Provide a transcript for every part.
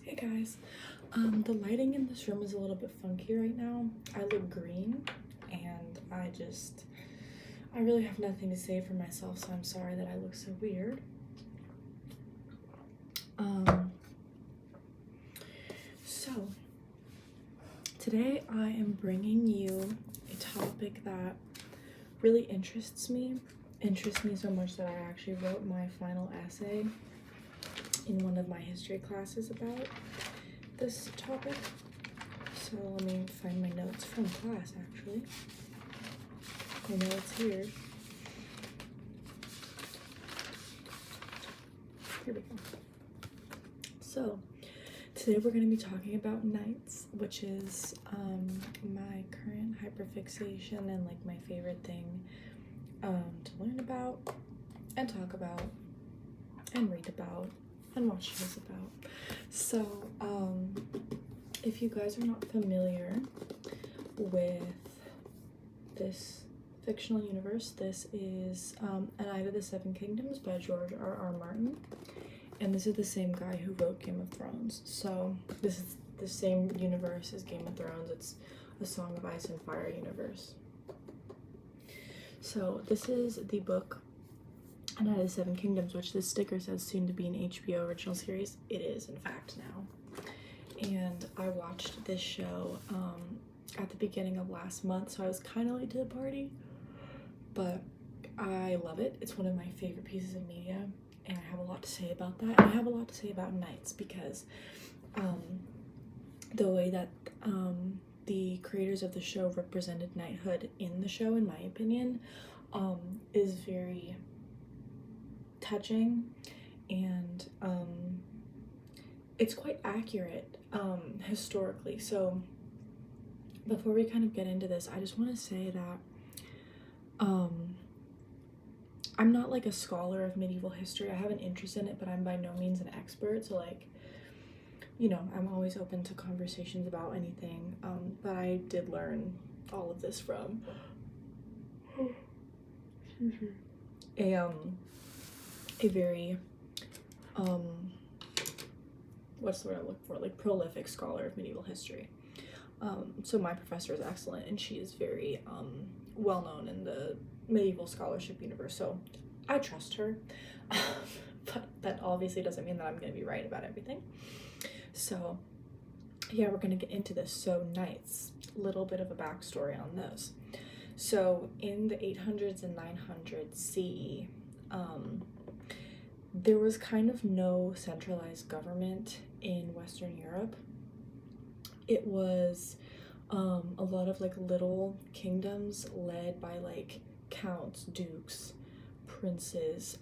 Hey guys, the lighting in this room is a little bit funky right now. I look green and I really have nothing to say for myself, so I'm sorry that I look so weird. So today I am bringing you a topic that really interests me so much that I actually wrote my final essay in one of my history classes about this topic. So let me find my notes from class, actually. I know it's here. Here we go. So today we're going to be talking about knights, which is my current hyperfixation and like my favorite thing to learn about and talk about and read about and watch shows about. So if you guys are not familiar with this fictional universe, this is A Knight of the Seven Kingdoms by George R.R. Martin, and this is the same guy who wrote Game of Thrones. So this is the same universe as Game of Thrones. It's a Song of Ice and Fire universe. So this is the book A Knight of the Seven Kingdoms, which this sticker says soon to be an HBO original series. It is in fact now. And I watched this show at the beginning of last month, so I was kind of late to the party, but I love it. It's one of my favorite pieces of media, and I have a lot to say about that. And I have a lot to say about knights because the way that the creators of the show represented knighthood in the show, in my opinion, is very touching, and it's quite accurate historically. So before we kind of get into this, I just want to say that I'm not like a scholar of medieval history. I have an interest in it, but I'm by no means an expert. So like, you know, I'm always open to conversations about anything. But I did learn all of this from a very what's the word I look for? Like prolific scholar of medieval history. So my professor is excellent, and she is very well known in the medieval scholarship universe, so I trust her. But that obviously doesn't mean that I'm going to be right about everything. So yeah, we're going to get into this. So knights, little bit of a backstory on those. So in the 800s and 900s CE, there was kind of no centralized government in Western Europe. It was a lot of like little kingdoms led by like counts, dukes, princes,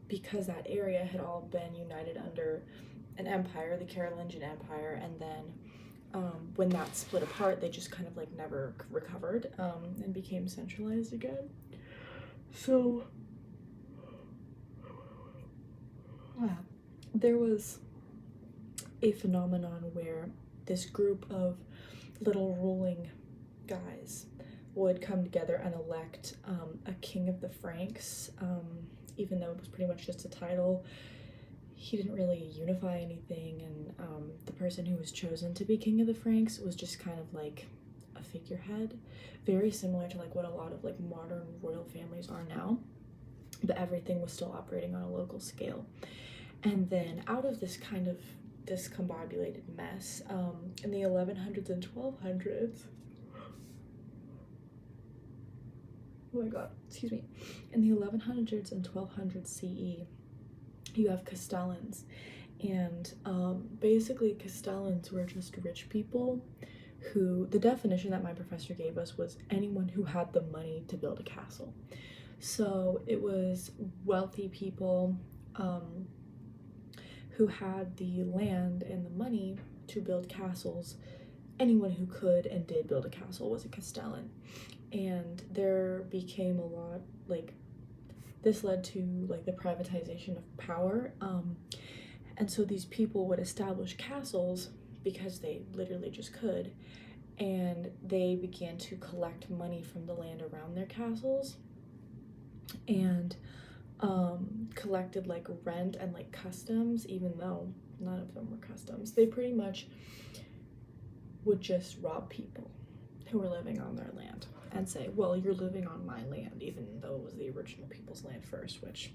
because that area had all been united under an empire, the Carolingian Empire, and then when that split apart, they just kind of like never recovered and became centralized again. So there was a phenomenon where this group of little ruling guys would come together and elect a king of the Franks, even though it was pretty much just a title. He didn't really unify anything, and the person who was chosen to be king of the Franks was just kind of like a figurehead, very similar to like what a lot of like modern royal families are now, but everything was still operating on a local scale. And then out of this kind of discombobulated mess, in the 1100s and 1200s, oh my god, excuse me, in the 1100s and 1200s CE, you have Castellans, and basically Castellans were just rich people who, the definition that my professor gave us was anyone who had the money to build a castle. So it was wealthy people who had the land and the money to build castles. Anyone who could and did build a castle was a Castellan. And there became a lot, like, this led to like the privatization of power, and so these people would establish castles because they literally just could, and they began to collect money from the land around their castles, and collected like rent and like customs, even though none of them were customs. They pretty much would just rob people who were living on their land and say, well, you're living on my land, even though it was the original people's land first, which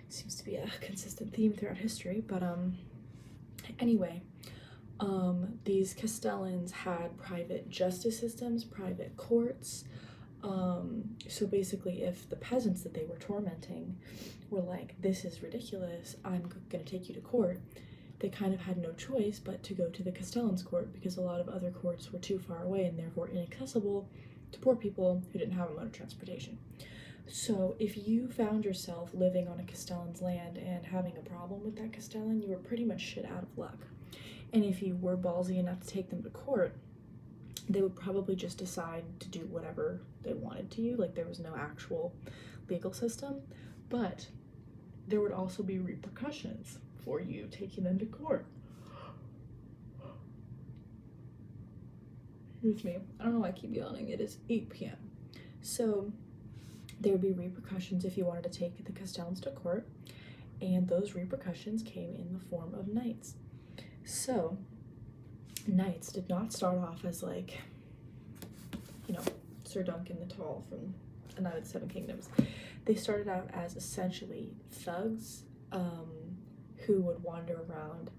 seems to be a consistent theme throughout history. But anyway, these Castellans had private justice systems, private courts. So basically, if the peasants that they were tormenting were like, this is ridiculous, I'm gonna take you to court, they kind of had no choice but to go to the Castellans' court, because a lot of other courts were too far away and therefore inaccessible to poor people who didn't have a mode of transportation. So if you found yourself living on a Castellan's land and having a problem with that Castellan, you were pretty much shit out of luck. And if you were ballsy enough to take them to court, they would probably just decide to do whatever they wanted to you. Like, there was no actual legal system, but there would also be repercussions for you taking them to court. Excuse me. I don't know why I keep yawning. It is 8 p.m. So there would be repercussions if you wanted to take the Castellans to court, and those repercussions came in the form of knights. So knights did not start off as like, you know, Sir Duncan the Tall from A Knight of the Seven Kingdoms. They started out as essentially thugs who would wander around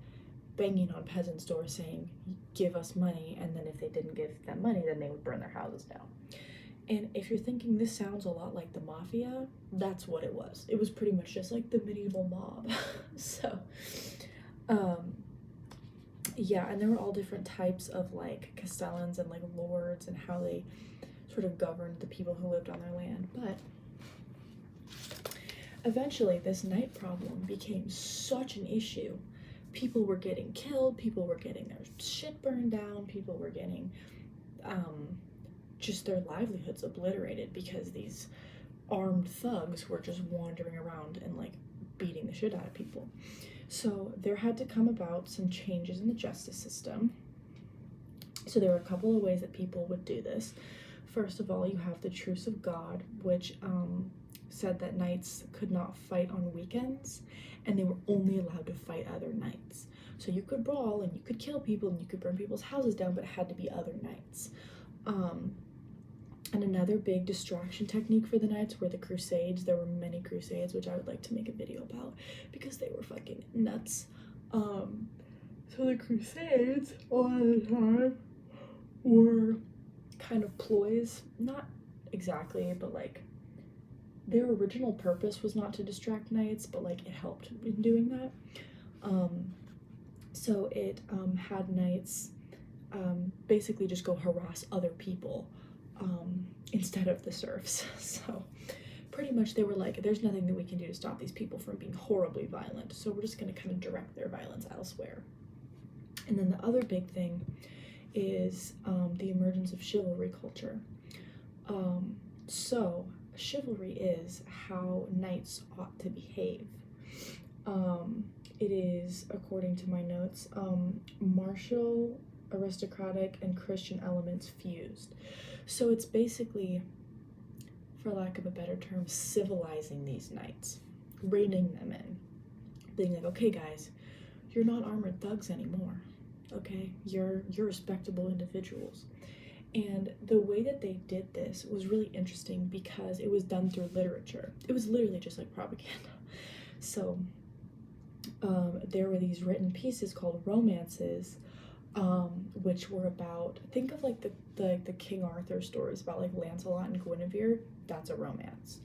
banging on peasants' doors saying, give us money, and then if they didn't give them money, then they would burn their houses down. And if you're thinking this sounds a lot like the mafia, that's what it was. It was pretty much just like the medieval mob. So, yeah, and there were all different types of like Castellans and like lords and how they sort of governed the people who lived on their land. But eventually this knight problem became such an issue. People were getting killed, people were getting their shit burned down, people were getting just their livelihoods obliterated because these armed thugs were just wandering around and like beating the shit out of people. So there had to come about some changes in the justice system. So there were a couple of ways that people would do this. First of all, you have the Truce of God, which said that knights could not fight on weekends, and they were only allowed to fight other knights. So you could brawl and you could kill people and you could burn people's houses down, but it had to be other knights. And another big distraction technique for the knights were the Crusades. There were many Crusades, which I would like to make a video about because they were fucking nuts. So the Crusades, a lot of the time, were kind of ploys. Not exactly, but like their original purpose was not to distract knights, but like it helped in doing that. So it had knights basically just go harass other people instead of the serfs. So pretty much they were like, there's nothing that we can do to stop these people from being horribly violent, so we're just going to kind of direct their violence elsewhere. And then the other big thing is the emergence of chivalry culture. So chivalry is how knights ought to behave. It is, according to my notes, martial, aristocratic, and Christian elements fused. So it's basically, for lack of a better term, civilizing these knights, reining them in, being like, okay guys, you're not armored thugs anymore, okay? You're respectable individuals. And the way that they did this was really interesting because it was done through literature. It was literally just like propaganda. So there were these written pieces called romances, which were about, think of like the King Arthur stories about like Lancelot and Guinevere. That's a romance.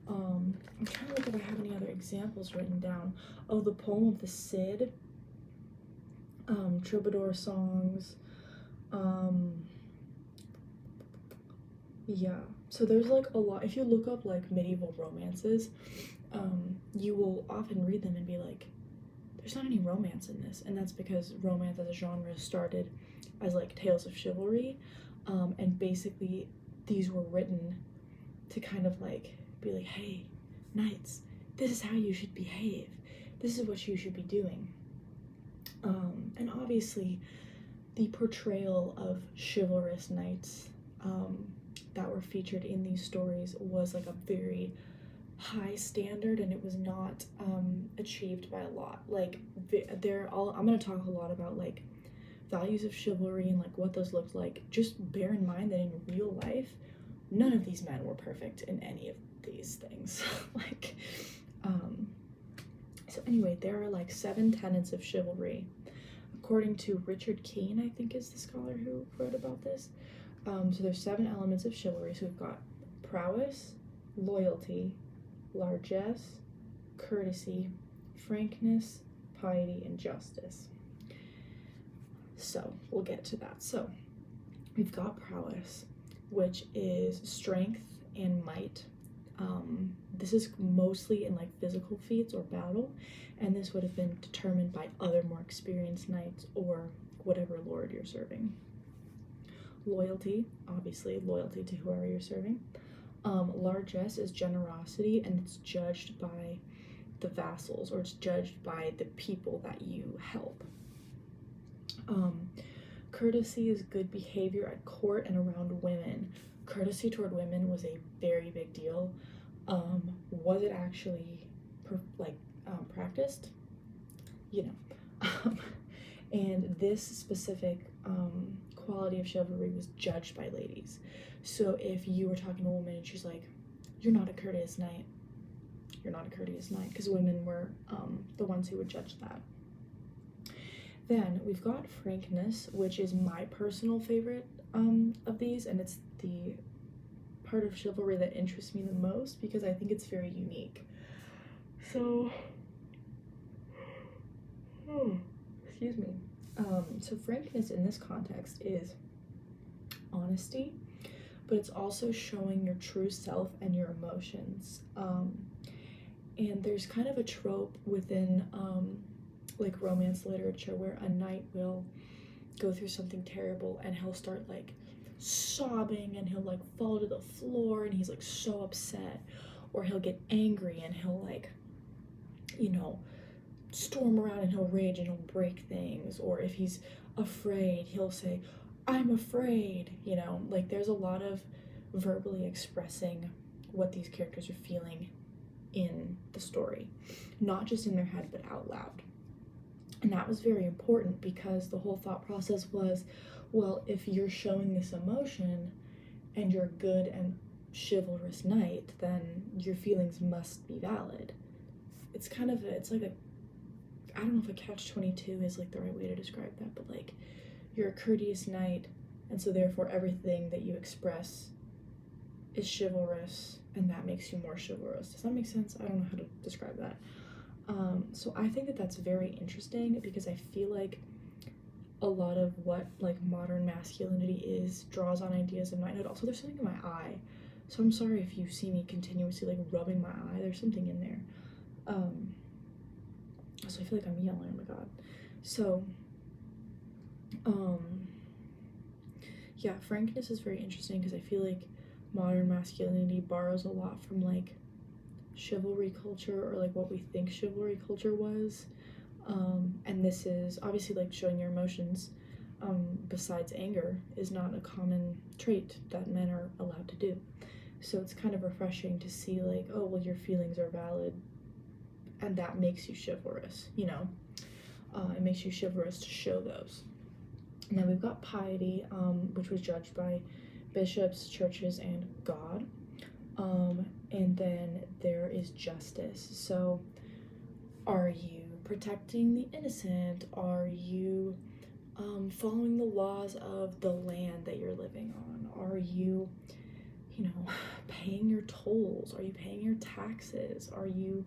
I'm trying to look if I have any other examples written down. Oh, the Poem of the Cid, troubadour songs, yeah, so there's like a lot. If you look up like medieval romances, you will often read them and be like, there's not any romance in this. And that's because romance as a genre started as like tales of chivalry, and basically these were written to kind of like be like, hey knights, this is how you should behave, this is what you should be doing. And obviously the portrayal of chivalrous knights that were featured in these stories was like a very high standard, and it was not achieved by a lot. Like they're all, I'm going to talk a lot about like values of chivalry and like what those looked like. Just bear in mind that in real life, none of these men were perfect in any of these things. Like so anyway, there are like 7 tenets of chivalry according to Richard Keane, I think is the scholar who wrote about this. So there's 7 elements of chivalry. So we've got prowess, loyalty, largesse, courtesy, frankness, piety, and justice. So we'll get to that. So we've got prowess, which is strength and might. This is mostly in like physical feats or battle, and this would have been determined by other more experienced knights or whatever lord you're serving. Loyalty, obviously loyalty to whoever you're serving. Largesse is generosity, and it's judged by the vassals, or it's judged by the people that you help. Courtesy is good behavior at court and around women. Courtesy toward women was a very big deal. Was it actually practiced? You know. And this specific quality of chivalry was judged by ladies. So if you were talking to a woman and she's like, you're not a courteous knight, you're not a courteous knight, because women were the ones who would judge that. Then we've got frankness, which is my personal favorite of these, and it's the part of chivalry that interests me the most because I think it's very unique. So, excuse me. So frankness in this context is honesty, but it's also showing your true self and your emotions. And there's kind of a trope within like romance literature where a knight will go through something terrible and he'll start like sobbing and he'll like fall to the floor and he's like so upset, or he'll get angry and he'll like, you know, storm around and he'll rage and he'll break things, or if he's afraid he'll say, I'm afraid, you know. Like there's a lot of verbally expressing what these characters are feeling in the story, not just in their head but out loud. And that was very important because the whole thought process was, well, if you're showing this emotion and you're a good and chivalrous knight, then your feelings must be valid. It's kind of it's like a, I don't know if a catch-22 is like the right way to describe that, but like you're a courteous knight, and so therefore everything that you express is chivalrous, and that makes you more chivalrous. Does that make sense? I don't know how to describe that. So I think that that's very interesting because I feel like a lot of what like modern masculinity is draws on ideas of knighthood. Also, there's something in my eye, so I'm sorry if you see me continuously like rubbing my eye. There's something in there. So I feel like I'm yelling. Oh my god. So yeah, frankness is very interesting because I feel like modern masculinity borrows a lot from like chivalry culture, or like what we think chivalry culture was. And this is obviously like showing your emotions besides anger is not a common trait that men are allowed to do. So it's kind of refreshing to see like, oh well, your feelings are valid and that makes you chivalrous, you know. It makes you chivalrous to show those. And then we've got piety, which was judged by bishops, churches, and God. And then there is justice. So are you protecting the innocent? Are you following the laws of the land that you're living on? Are you, you know, paying your tolls? Are you paying your taxes? Are you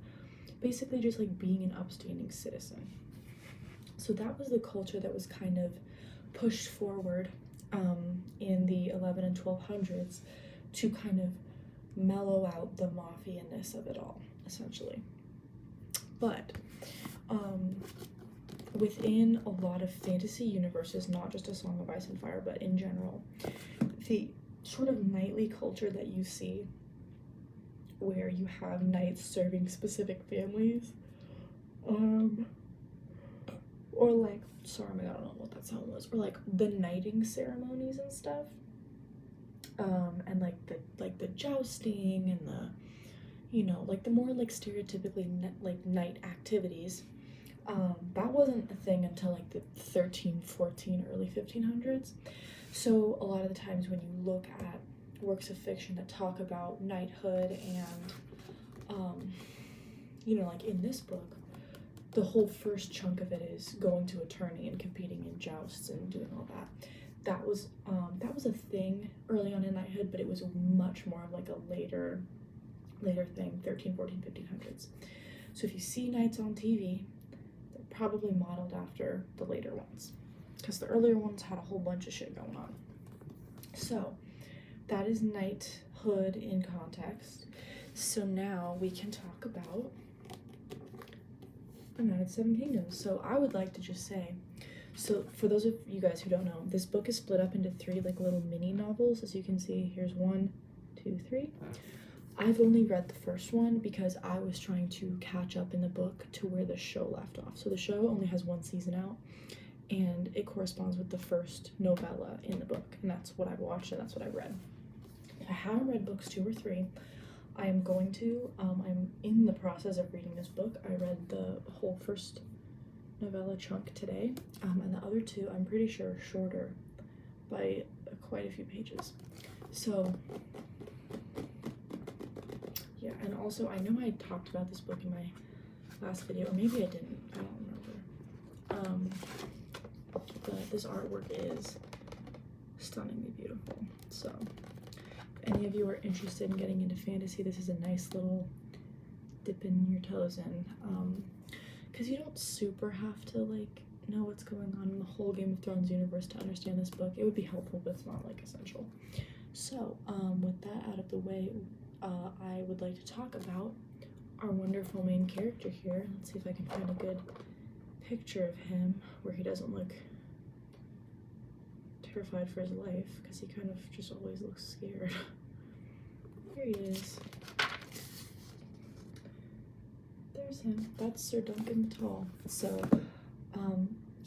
basically just like being an upstanding citizen? So that was the culture that was kind of pushed forward in the 11 and 1200s to kind of mellow out the mafia-ness of it all, essentially. But within a lot of fantasy universes, not just A Song of Ice and Fire, but in general, the sort of knightly culture that you see where you have knights serving specific families, or like, sorry, I don't know what that sound was, or like the knighting ceremonies and stuff, and like the jousting and the, you know, like the more like stereotypically like knight activities, that wasn't a thing until like the 13, 14, early 1500s. So a lot of the times when you look at works of fiction that talk about knighthood and, you know, like in this book, the whole first chunk of it is going to a tourney and competing in jousts and doing all that. That was a thing early on in knighthood, but it was much more of like a later thing, 13, 14, 1500s. So if you see knights on TV, they're probably modeled after the later ones, because the earlier ones had a whole bunch of shit going on. So that is knighthood in context. So now we can talk about A Knight of the Seven Kingdoms. So I would like to just say, so for those of you guys who don't know, this book is split up into 3 like little mini novels. As you can see, here's 1, 2, 3. I've only read the first one because I was trying to catch up in the book to where the show left off. So the show only has 1 season out, and it corresponds with the first novella in the book, and that's what I've watched and that's what I've read. I haven't read books 2 or 3. I am going to. I'm in the process of reading this book. I read the whole first novella chunk today, and the other 2 I'm pretty sure are shorter by quite a few pages. So yeah, and also I know I talked about this book in my last video, or maybe I didn't, I don't remember. But this artwork is stunningly beautiful. So if any of you are interested in getting into fantasy, this is a nice little dipping your toes in, because you don't super have to like know what's going on in the whole Game of Thrones universe to understand this book. It would be helpful, but it's not like essential. So with that out of the way, I would like to talk about our wonderful main character here. Let's see if I can find a good picture of him where he doesn't look terrified for his life, because he kind of just always looks scared. Here he is. There's him. That's Sir Duncan the Tall. So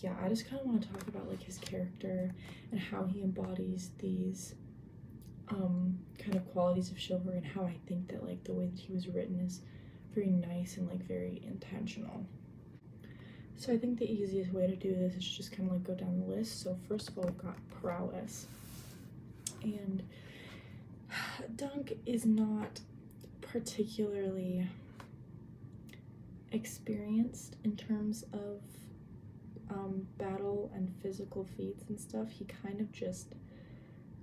yeah, I just kind of want to talk about like his character and how he embodies these kind of qualities of chivalry, and how I think that like the way that he was written is very nice and like very intentional. So I think the easiest way to do this is just kind of like go down the list. So first of all, we've got prowess, and Dunk is not particularly experienced in terms of battle and physical feats and stuff. He kind of just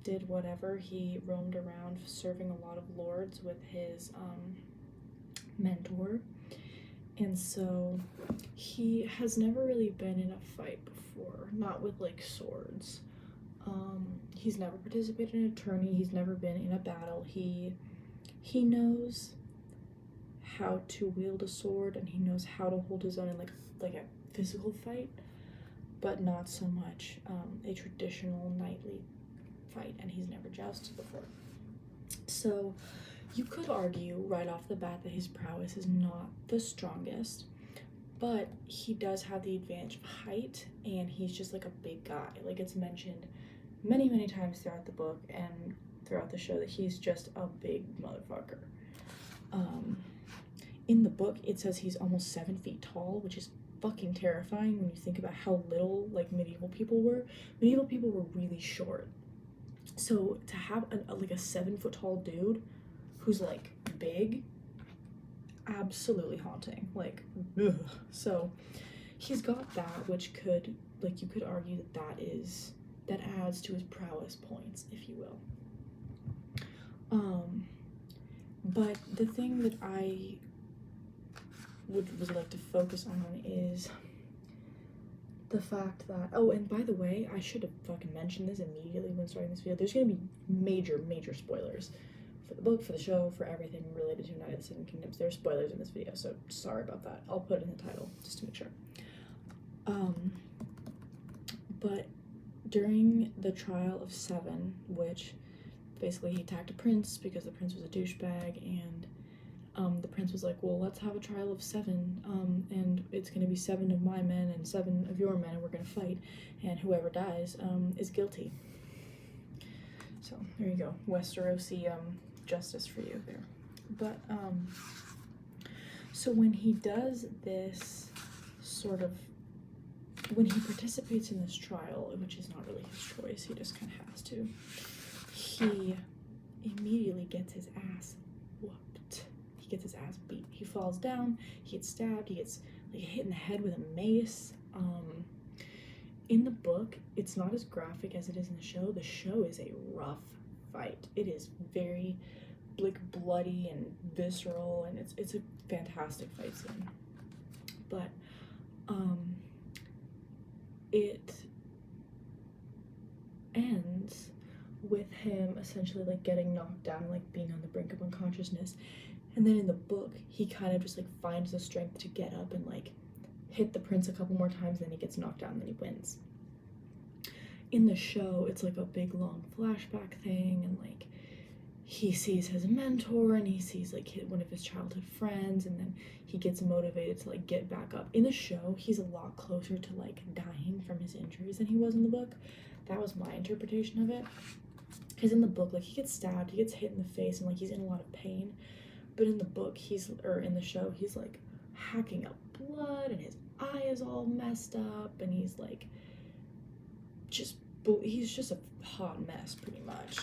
did whatever. He roamed around serving a lot of lords with his mentor, and so he has never really been in a fight before, not with like swords. He's never participated in a tourney, he's never been in a battle. He knows how to wield a sword, and he knows how to hold his own in like a physical fight, but not so much a traditional knightly fight, and he's never jousted before. So you could argue right off the bat that his prowess is not the strongest, but he does have the advantage of height, and he's just like a big guy. Like, it's mentioned many times throughout the book and throughout the show that he's just a big motherfucker. In the book, it says he's almost 7 feet tall, which is fucking terrifying when you think about how little like medieval people were. Medieval people were really short. So to have like a 7 foot tall dude who's like big, absolutely haunting. Like, ugh. So he's got that, which could, like, you could argue that adds to his prowess points, if you will. But the thing that I would like to focus on is the fact that, oh, and by the way, I should have fucking mentioned this immediately when starting this video. There's gonna be major spoilers for the book, for the show, for everything related to Knight of the Seven Kingdoms. There are spoilers in this video, so sorry about that. I'll put it in the title just to make sure. But during the trial of 7, which basically he attacked a prince because the prince was a douchebag, and the prince was like, well, let's have a trial of 7, and it's gonna be 7 of my men and 7 of your men, and we're gonna fight, and whoever dies is guilty. So there you go, Westerosi justice for you there. But so when he does this sort of, when he participates in this trial, which is not really his choice, he just kind of has to, he immediately gets his ass whooped. He gets his ass beat. He falls down, he gets stabbed, he gets like hit in the head with a mace. In the book, it's not as graphic as it is in the show. The show is a rough fight. It is very like bloody and visceral, and it's a fantastic fight scene. But it ends with him essentially like getting knocked down, like being on the brink of unconsciousness. And then in the book, he kind of just like finds the strength to get up and like hit the prince a couple more times, then he gets knocked down, then he wins. In the show, it's like a big long flashback thing, and like he sees his mentor and he sees like one of his childhood friends, and then he gets motivated to like get back up. In the show, he's a lot closer to like dying from his injuries than he was in the book. That was my interpretation of it. Because in the book, like he gets stabbed, he gets hit in the face, and like he's in a lot of pain. But in the book, in the show, he's like hacking up blood, and his eye is all messed up, and he's like he's just a hot mess pretty much.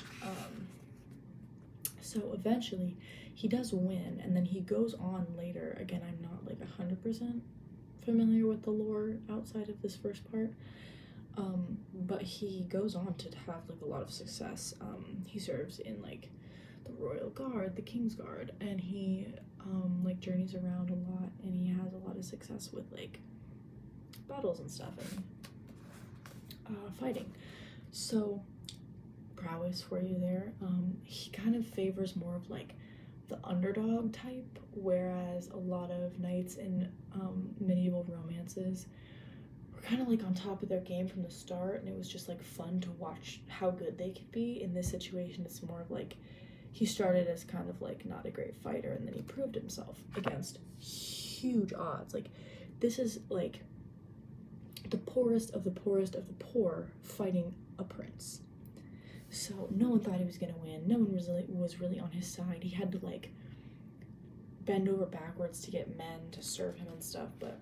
So eventually he does win, and then he goes on later. Again, I'm not like 100% familiar with the lore outside of this first part, but he goes on to have like a lot of success. He serves in like the Royal Guard, the King's Guard, and he like journeys around a lot, and he has a lot of success with like battles and stuff and fighting. So prowess for you there. He kind of favors more of like the underdog type, whereas a lot of knights in medieval romances were kind of like on top of their game from the start, and it was just like fun to watch how good they could be. In this situation, it's more of like he started as kind of like not a great fighter, and then he proved himself against huge odds. Like this is like the poorest of the poorest of the poor fighting a prince. So no one thought he was gonna win. No one was really on his side. He had to like bend over backwards to get men to serve him and stuff, but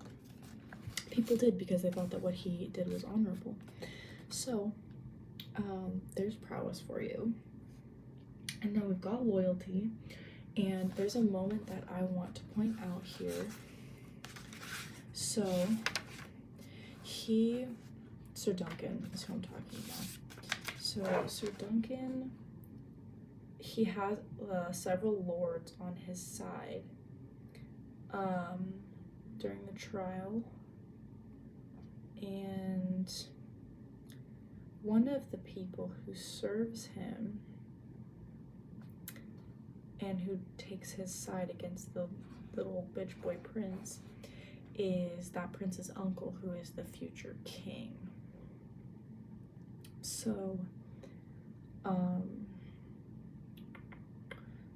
people did because they thought that what he did was honorable. So there's prowess for you. And now we've got loyalty, and there's a moment that I want to point out here. So Sir Duncan is who I'm talking about. So Sir Duncan, he has several lords on his side during the trial, and one of the people who serves him and who takes his side against the little bitch boy prince is that prince's uncle, who is the future king. So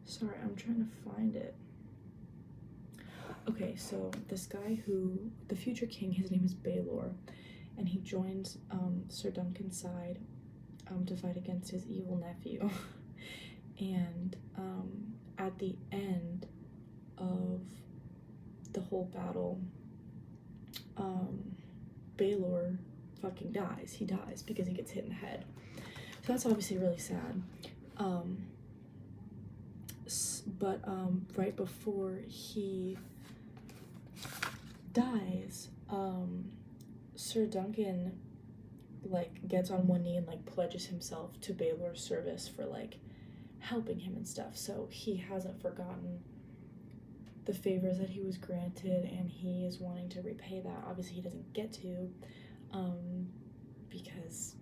sorry, I'm trying to find it. Okay, so this guy the future king, his name is Baelor, and he joins Sir Duncan's side to fight against his evil nephew. And at the end of the whole battle, Baelor fucking dies. He dies because he gets hit in the head. So that's obviously really sad. But right before he dies, Sir Duncan like gets on one knee and like pledges himself to Baelor's service for like helping him and stuff. So he hasn't forgotten the favors that he was granted, and he is wanting to repay that. Obviously he doesn't get to, because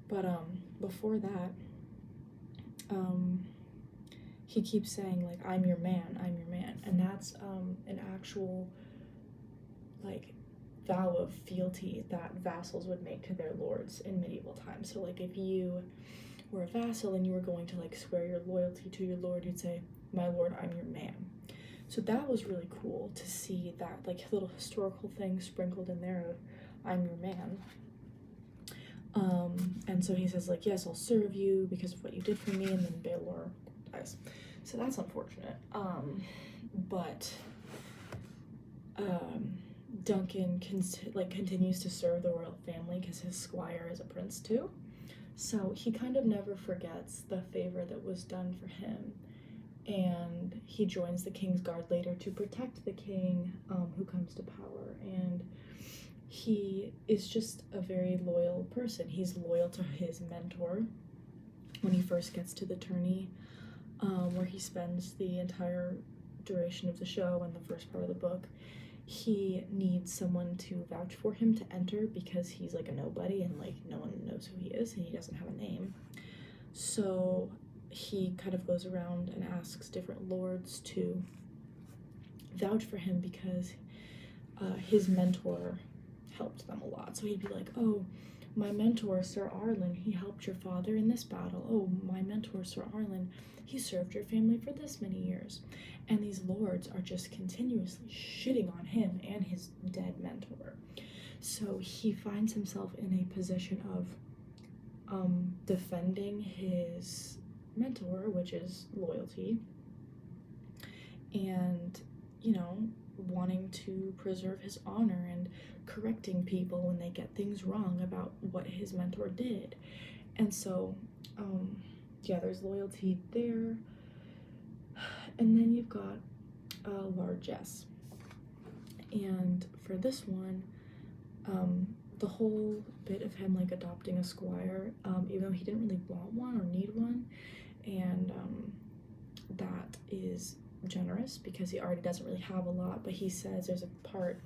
but before that, he keeps saying like, I'm your man, and that's an actual like vow of fealty that vassals would make to their lords in medieval times. So like if you were a vassal and you were going to like swear your loyalty to your lord, you'd say, my lord, I'm your man. So that was really cool to see that like little historical thing sprinkled in there of I'm your man. And so he says like, yes, I'll serve you because of what you did for me, and then Baelor dies. So that's unfortunate. But Duncan continues to serve the royal family because his squire is a prince too. So he kind of never forgets the favor that was done for him, and he joins the King's Guard later to protect the king who comes to power. And he is just a very loyal person. He's loyal to his mentor when he first gets to the tourney, where he spends the entire duration of the show and the first part of the book. He needs someone to vouch for him to enter because he's like a nobody and like no one knows who he is and he doesn't have a name. So he kind of goes around and asks different lords to vouch for him because his mentor helped them a lot. So he'd be like, oh, my mentor, Sir Arlen, he helped your father in this battle. Oh, my mentor, Sir Arlen, he served your family for this many years. And these lords are just continuously shitting on him and his dead mentor. So he finds himself in a position of defending his mentor, which is loyalty, and, you know, wanting to preserve his honor and correcting people when they get things wrong about what his mentor did. And so, yeah, there's loyalty there. And then you've got largesse. And for this one, the whole bit of him like adopting a squire, even though he didn't really want one or need one, and that is generous because he already doesn't really have a lot. But he says, there's a part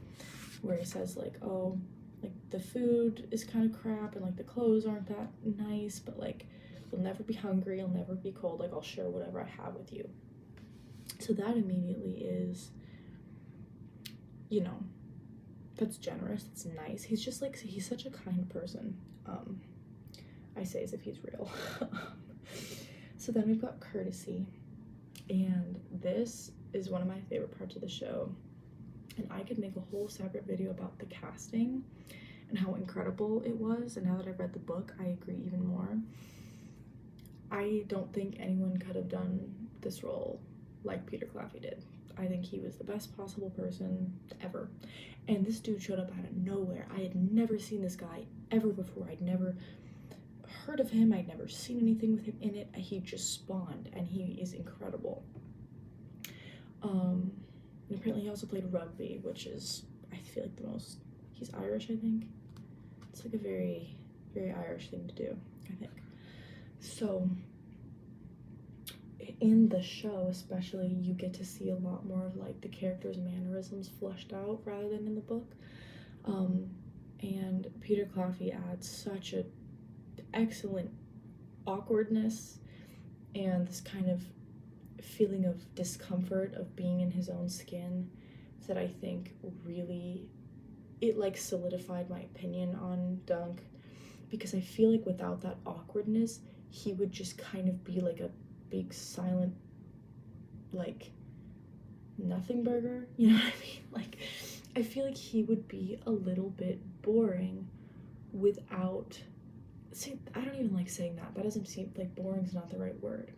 where he says like, oh, like the food is kind of crap and like the clothes aren't that nice, but like you'll never be hungry, you'll never be cold, like I'll share whatever I have with you. So that immediately is, you know, that's generous, that's nice. He's just like, he's such a kind person. I say as if he's real. So then we've got courtesy, and this is one of my favorite parts of the show, and I could make a whole separate video about the casting and how incredible it was. And now that I've read the book, I agree even more. I don't think anyone could have done this role like Peter Claffey did. I think he was the best possible person ever. And this dude showed up out of nowhere. I had never seen this guy ever before. I'd never heard of him. I'd never seen anything with him in it. He just spawned, and he is incredible. And apparently he also played rugby, which is, I feel like, the most, he's Irish, I think. It's like a very, very Irish thing to do, I think. So in the show especially, you get to see a lot more of like the character's mannerisms fleshed out rather than in the book. And Peter Claffey adds such a excellent awkwardness and this kind of feeling of discomfort of being in his own skin that I think really, it like solidified my opinion on Dunk, because I feel like without that awkwardness, he would just kind of be like a big silent, like, nothing burger, you know what I mean? Like, I feel like he would be a little bit boring without, see, I don't even like saying that. That doesn't seem like, boring's not the right word.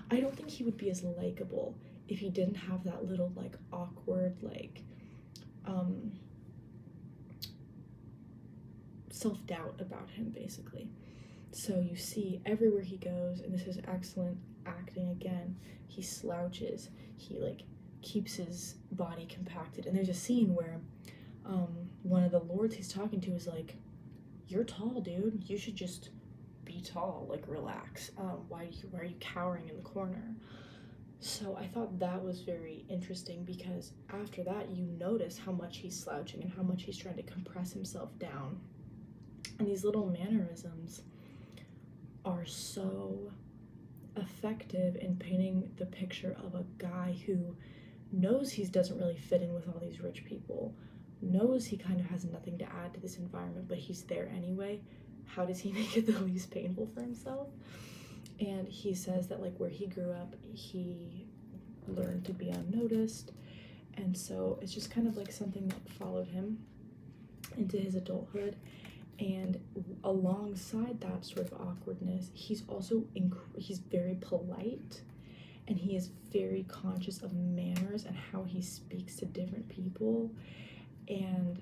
I don't think he would be as likable if he didn't have that little, like, awkward, like, self-doubt about him, basically. So you see everywhere he goes, and this is excellent acting again, he slouches, he like keeps his body compacted. And there's a scene where one of the lords he's talking to is like, you're tall, dude, you should just be tall, like relax, why are you cowering in the corner? So I thought that was very interesting, because after that you notice how much he's slouching and how much he's trying to compress himself down, and these little mannerisms are so effective in painting the picture of a guy who knows he doesn't really fit in with all these rich people, knows he kind of has nothing to add to this environment, but he's there anyway. How does he make it the least painful for himself? And he says that, like, where he grew up, he learned to be unnoticed, and so it's just kind of like something that followed him into his adulthood. And alongside that sort of awkwardness, he's also he's very polite, and he is very conscious of manners and how he speaks to different people, and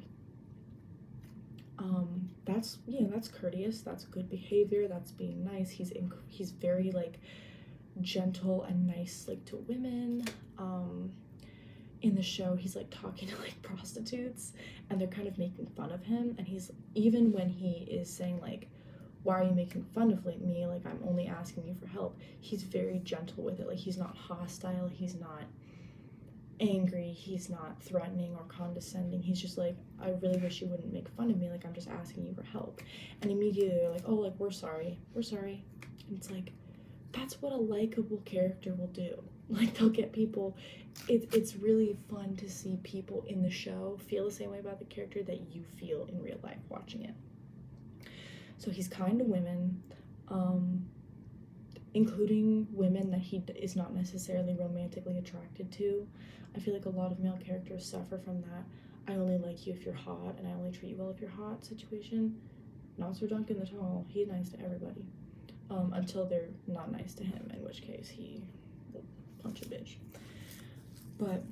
that's courteous, that's good behavior, that's being nice. He's very like gentle and nice like to women. In the show he's like talking to like prostitutes, and they're kind of making fun of him, and he's, even when he is saying like, why are you making fun of me, like I'm only asking you for help, he's very gentle with it. Like he's not hostile, he's not angry, he's not threatening or condescending. He's just like, I really wish you wouldn't make fun of me, like I'm just asking you for help. And immediately they're like, oh, like we're sorry. And it's like, that's what a likable character will do. Like they'll get people, it's really fun to see people in the show feel the same way about the character that you feel in real life watching it. So he's kind to women, including women that he is not necessarily romantically attracted to. I feel like a lot of male characters suffer from that I only like you if you're hot and I only treat you well if you're hot situation. Not Sir Duncan at all. He's nice to everybody, until they're not nice to him, in which case he will punch a bitch. But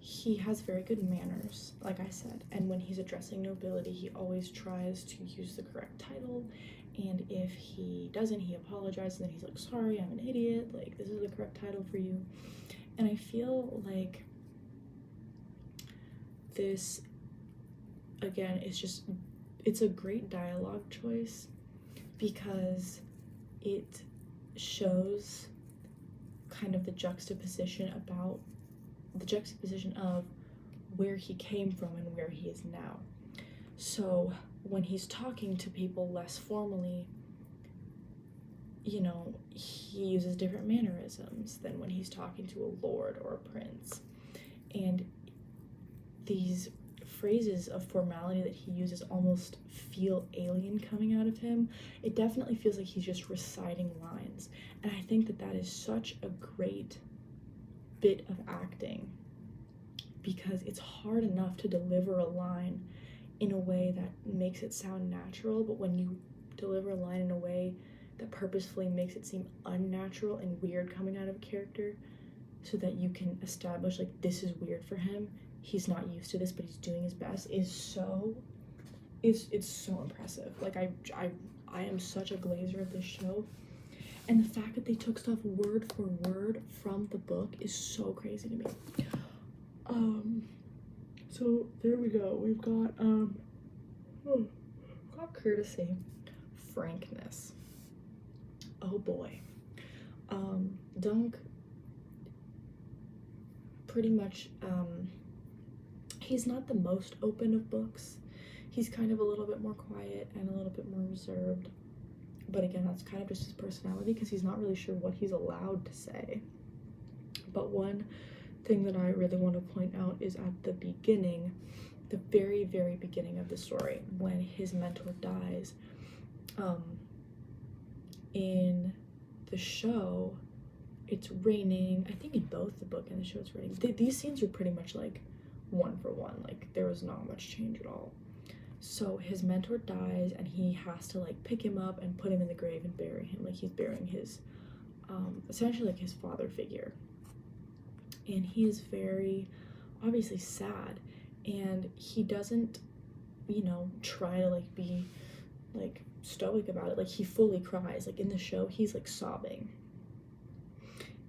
he has very good manners, like I said, and when he's addressing nobility, he always tries to use the correct title, and if he doesn't, he apologizes, and then he's like, sorry, I'm an idiot, like, this is the correct title for you. And I feel like this, again, it's a great dialogue choice, because it shows kind of the juxtaposition of where he came from and where he is now. So when he's talking to people less formally, you know, he uses different mannerisms than when he's talking to a lord or a prince. And these phrases of formality that he uses almost feel alien coming out of him. It definitely feels like he's just reciting lines. And I think that is such a great bit of acting, because it's hard enough to deliver a line in a way that makes it sound natural, but when you deliver a line in a way that purposefully makes it seem unnatural and weird coming out of a character, so that you can establish like this is weird for him, he's not used to this but he's doing his best, it's so impressive. Like I am such a glazer of this show. And the fact that they took stuff word for word from the book is so crazy to me. So there we go. We've got courtesy, frankness. Oh boy. Dunk pretty much, he's not the most open of books. He's kind of a little bit more quiet and a little bit more reserved. But again, that's kind of just his personality, because he's not really sure what he's allowed to say. But one thing that I really want to point out is at the beginning, the very, very beginning of the story, when his mentor dies. In the show, it's raining. I think in both the book and the show it's raining. These scenes are pretty much like one for one. Like there was not much change at all. So his mentor dies, and he has to like pick him up and put him in the grave and bury him. Like he's burying his, essentially like his father figure. And he is very obviously sad, and he doesn't, you know, try to like be like stoic about it. Like he fully cries. Like in the show, he's like sobbing.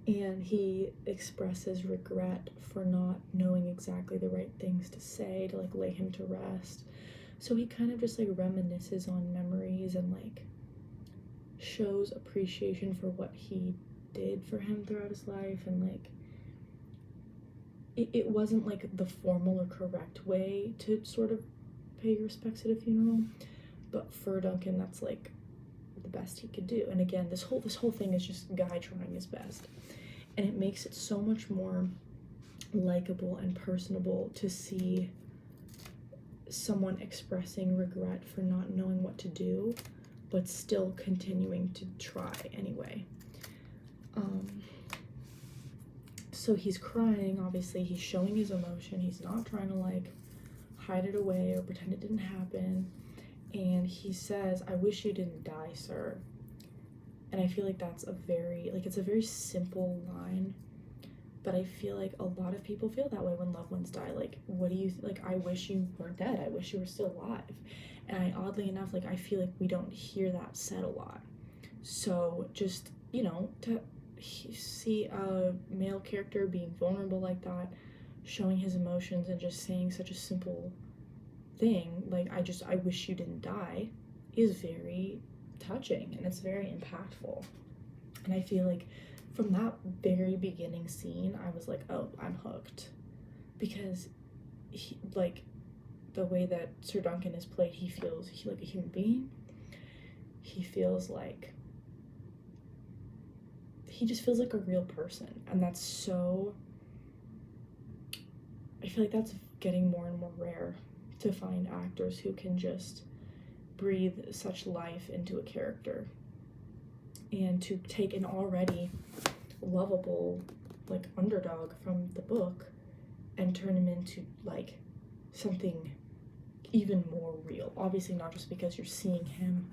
And he expresses regret for not knowing exactly the right things to say to like lay him to rest. So he kind of just like reminisces on memories and like shows appreciation for what he did for him throughout his life. And like it wasn't like the formal or correct way to sort of pay your respects at a funeral, but for Duncan that's like the best he could do. And again, this whole thing is just Guy trying his best, and it makes it so much more likable and personable to see someone expressing regret for not knowing what to do but still continuing to try anyway. So he's crying, obviously he's showing his emotion, he's not trying to like hide it away or pretend it didn't happen. And he says, I wish you didn't die, sir. And I feel like that's a very, like, it's a very simple line, but I feel like a lot of people feel that way when loved ones die. Like, what do you, like, I wish you weren't dead. I wish you were still alive. And I, oddly enough, like, I feel like we don't hear that said a lot. So just, you know, to see a male character being vulnerable like that, showing his emotions and just saying such a simple thing, like, I wish you didn't die, is very touching and it's very impactful. And I feel like from that very beginning scene, I was like, oh, I'm hooked. Because he, like, the way that Sir Duncan is played, he feels like a human being. He feels like, he just feels like a real person. And that's so, I feel like that's getting more and more rare, to find actors who can just breathe such life into a character and to take an already lovable, like, underdog from the book and turn him into, like, something even more real. Obviously not just because you're seeing him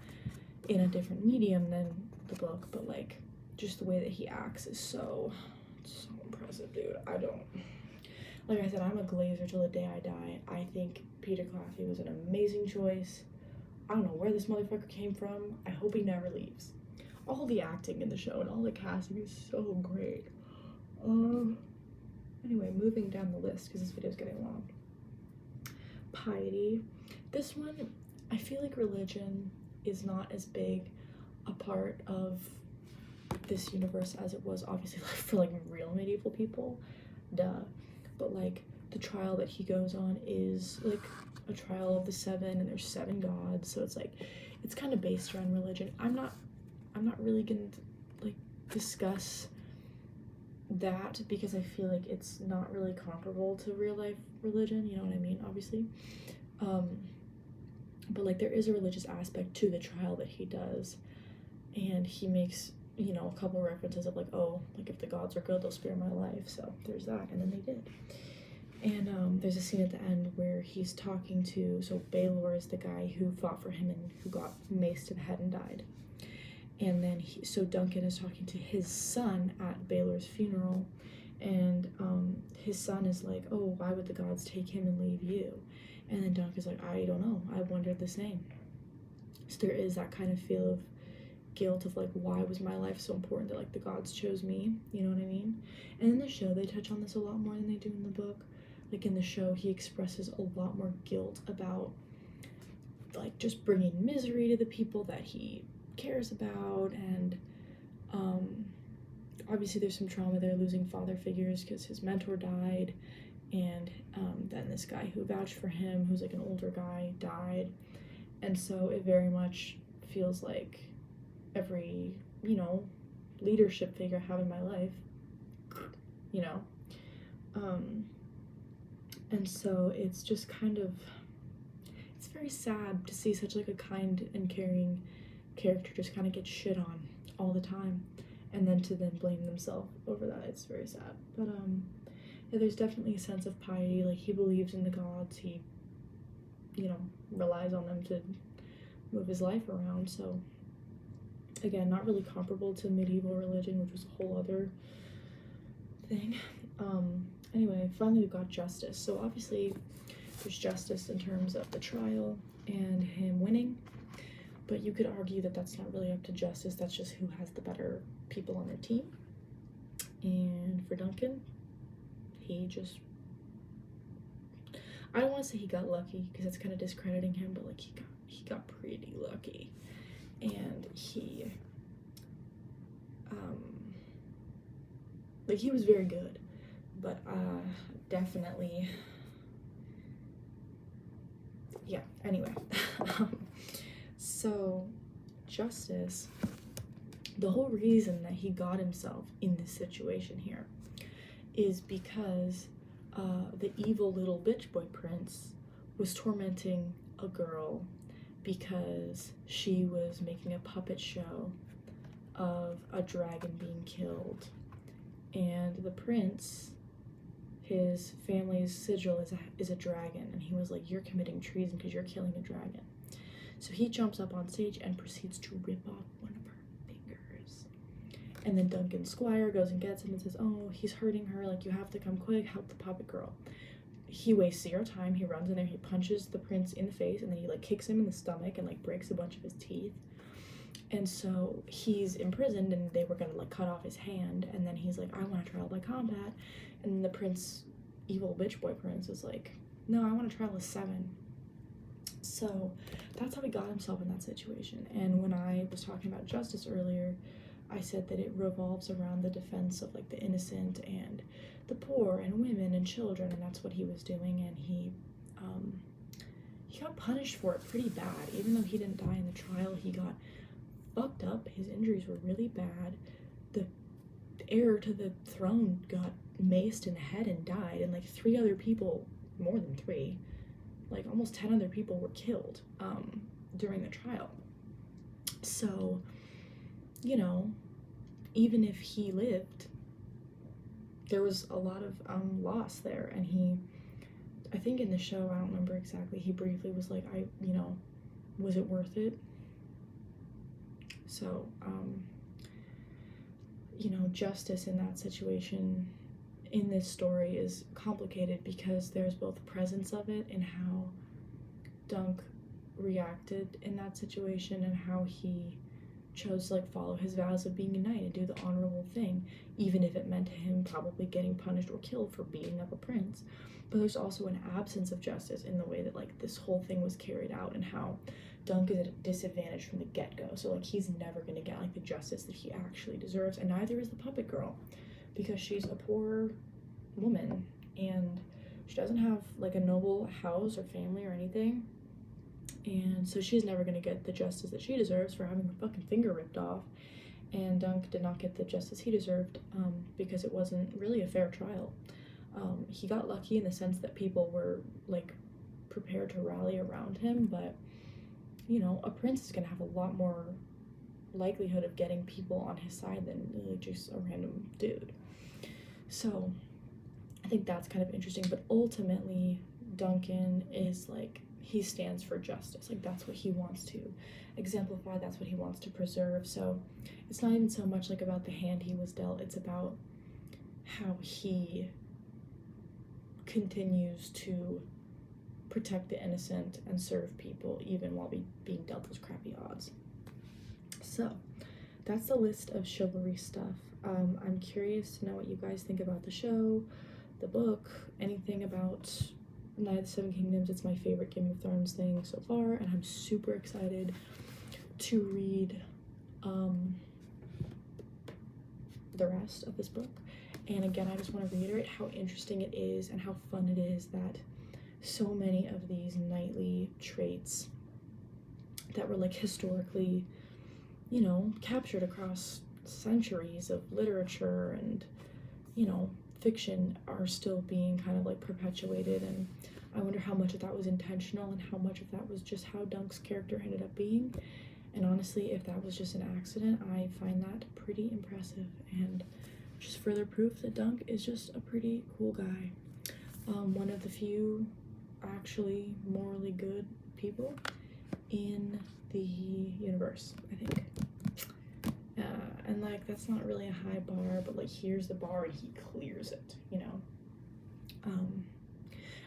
in a different medium than the book, but like just the way that he acts is so impressive, dude. I don't, like I said, I'm a Glazer till the day I die. I think Peter Claffey was an amazing choice. I don't know where this motherfucker came from. I hope he never leaves. All the acting in the show and all the casting is so great. Anyway, moving down the list because this video is getting long. Piety. This one, I feel like religion is not as big a part of this universe as it was obviously like for like real medieval people, duh. But like the trial that he goes on is like a trial of the seven, and there's 7 gods, so it's like it's kind of based around religion. I'm not really gonna like discuss that because I feel like it's not really comparable to real life religion, you know what I mean, obviously. But like there is a religious aspect to the trial that he does, and he makes, you know, a couple references of like, oh, like if the gods are good, they'll spare my life, so there's that, and then they did. And there's a scene at the end where he's talking to, so Baelor is the guy who fought for him and who got maced to the head and died. And then so Duncan is talking to his son at Baelor's funeral, and his son is like, oh, why would the gods take him and leave you? And then Duncan's like, I don't know, I wondered the same. So there is that kind of feel of guilt of like, why was my life so important that like the gods chose me, you know what I mean? And in the show they touch on this a lot more than they do in the book. Like in the show he expresses a lot more guilt about like just bringing misery to the people that he cares about, and obviously there's some trauma there, losing father figures because his mentor died, and then this guy who vouched for him, who's like an older guy, died. And so it very much feels like every, you know, leadership figure I have in my life, you know, and so it's just kind of, it's very sad to see such like a kind and caring character just kind of get shit on all the time, and then to then blame themselves over that. It's very sad. But yeah, there's definitely a sense of piety. Like he believes in the gods, he, you know, relies on them to move his life around. So again, not really comparable to medieval religion, which was a whole other thing. Anyway, finally we've got justice. So obviously there's justice in terms of the trial and him winning, but you could argue that that's not really up to justice, that's just who has the better people on their team. And for Duncan, he just, I don't want to say he got lucky because that's kind of discrediting him, but like he got pretty lucky, and he like he was very good, but definitely, yeah, anyway. So justice, the whole reason that he got himself in this situation here is because the evil little bitch boy prince was tormenting a girl because she was making a puppet show of a dragon being killed, and the prince, his family's sigil is a dragon, and he was like, you're committing treason because you're killing a dragon. So he jumps up on stage and proceeds to rip off one of her fingers. And then Duncan Squire goes and gets him and says, oh, he's hurting her, like, you have to come quick, help the puppet girl. He wastes 0 time. He runs in there, he punches the prince in the face, and then he like kicks him in the stomach and like breaks a bunch of his teeth. And so he's imprisoned, and they were gonna like cut off his hand, and then he's like, I want to trial by combat. And the prince, evil bitch boy prince, is like, no, I want to trial as 7. So that's how he got himself in that situation. And when I was talking about justice earlier, I said that it revolves around the defense of like the innocent and the poor and women and children, and that's what he was doing. And he got punished for it pretty bad. Even though he didn't die in the trial, he got fucked up. His injuries were really bad. The heir to the throne got maced in the head and died, and like 3 other people, more than 3, like almost 10 other people were killed during the trial. So, you know, even if he lived, there was a lot of loss there. And he, I think in the show, I don't remember exactly, he briefly was like, you know, was it worth it? So, you know, justice in that situation in this story is complicated because there's both presence of it and how Dunk reacted in that situation and how he chose to like follow his vows of being a knight and do the honorable thing, even if it meant him probably getting punished or killed for beating up a prince. But there's also an absence of justice in the way that like this whole thing was carried out, and how Dunk is at a disadvantage from the get-go. So like he's never gonna get like the justice that he actually deserves, and neither is the puppet girl, because she's a poor woman and she doesn't have like a noble house or family or anything. And so she's never gonna get the justice that she deserves for having her fucking finger ripped off. And Dunk did not get the justice he deserved because it wasn't really a fair trial. He got lucky in the sense that people were like prepared to rally around him, but you know, a prince is gonna have a lot more likelihood of getting people on his side than just a random dude. So I think that's kind of interesting, but ultimately Duncan is like, he stands for justice. Like that's what he wants to exemplify, that's what he wants to preserve. So it's not even so much like about the hand he was dealt, it's about how he continues to protect the innocent and serve people even while being dealt those crappy odds. So that's the list of chivalry stuff. I'm curious to know what you guys think about the show, the book, anything about Knight of the Seven Kingdoms. It's my favorite Game of Thrones thing so far, and I'm super excited to read the rest of this book. And again, I just want to reiterate how interesting it is and how fun it is that so many of these knightly traits that were like historically, you know, captured across centuries of literature and, you know, fiction are still being kind of like perpetuated. And I wonder how much of that was intentional and how much of that was just how Dunk's character ended up being. And honestly, if that was just an accident, I find that pretty impressive and just further proof that Dunk is just a pretty cool guy. One of the few actually morally good people in the universe, I think. And like, that's not really a high bar, but like, here's the bar and he clears it, you know?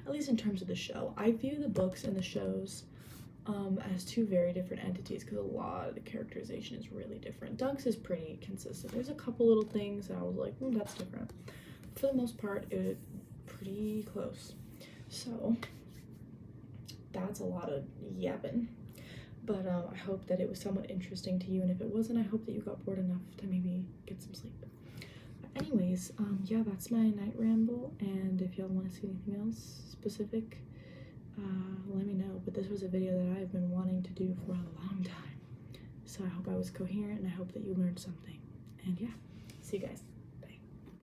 At least in terms of the show. I view the books and the shows as 2 very different entities because a lot of the characterization is really different. Dunk's is pretty consistent. There's a couple little things that I was like, that's different. For the most part, it's pretty close. So that's a lot of yapping. But I hope that it was somewhat interesting to you, and if it wasn't, I hope that you got bored enough to maybe get some sleep. But anyways, yeah, that's my night ramble, and if y'all want to see anything else specific, let me know. But this was a video that I've been wanting to do for a long time, so I hope I was coherent, and I hope that you learned something. And yeah, see you guys.